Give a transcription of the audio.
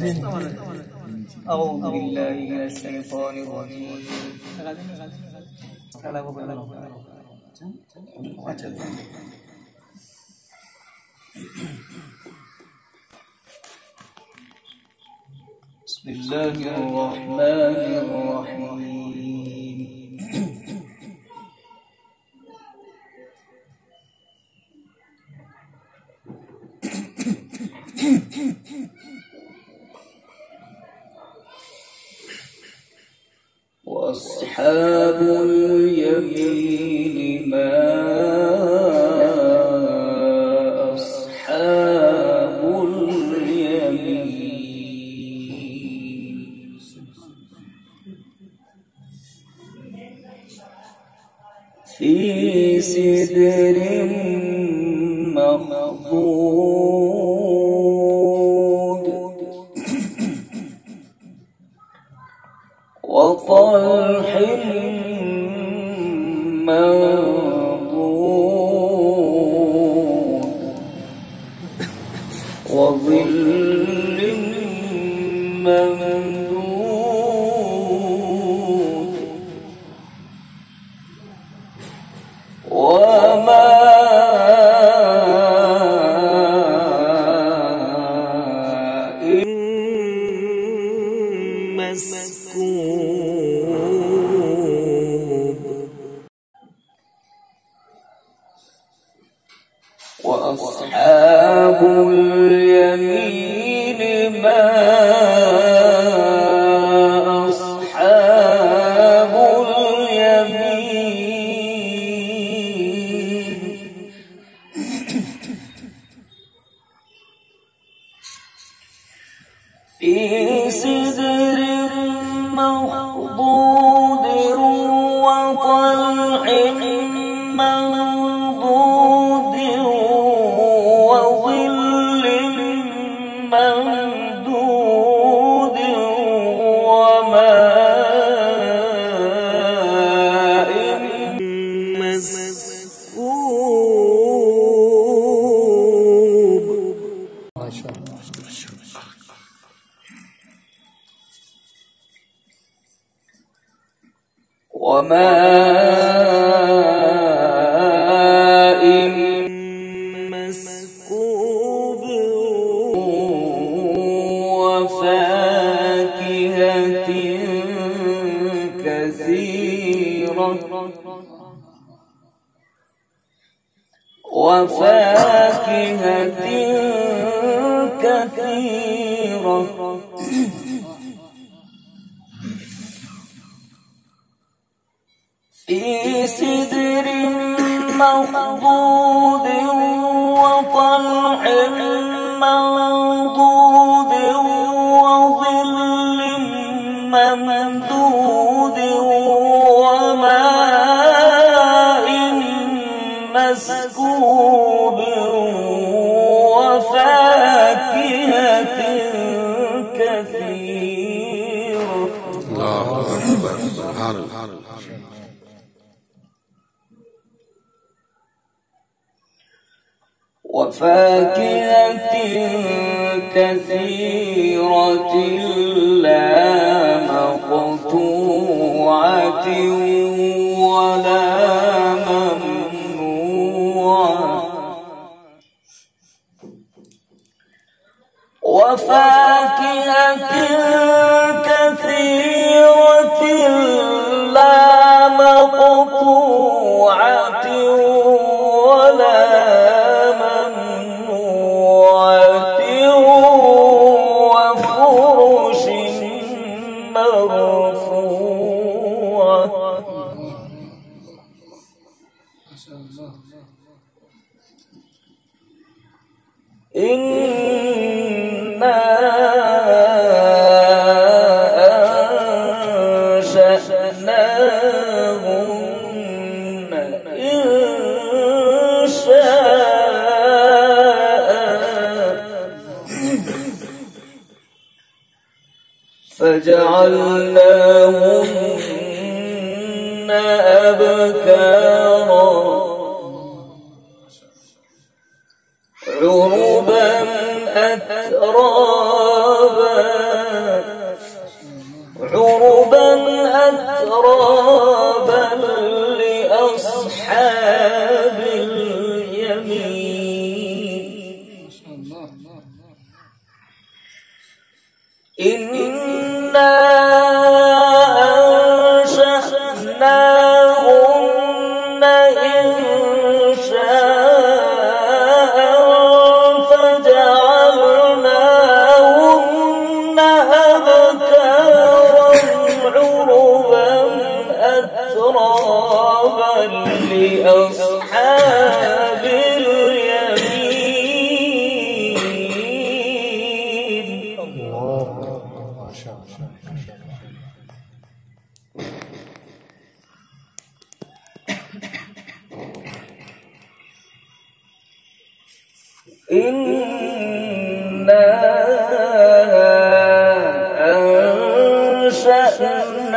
أعوذ بالله من الشيطان الرجيم. بسم الله الرحمن الرحيم. وأصحاب اليمين ما أصحاب اليمين. في سدر مخضود وطلح منضود وظل ممدود وماء مسكوب. وأصحاب اليمين ما أصحاب اليمين. في سدر مخضود وطلح منضود وظل ممدود وماء مسكوب. ما شاء الله. وماء مسكوب وفاكهة كثيرة وفاكهة كثيرة في سدر مخضود وطلح منضود وظل ممدود وماء مسكوب وفاكهة كثيرة. الله أكبر. سبحان الله. وفاكهة كثيرة لا مقطوعة ولا ممنوعة. وفاكهة كثيرة لا مقطوعة ولا وفرش مرفوعة. إنا أنشأناهن فجعلناهن أبكارا عربا أترابا إنا أنشأناهن إنشاء فجعلناهن أبكارا عربا أترابا لأصحاب اليمين. الله ما شاء الله. إنا أنشأناهن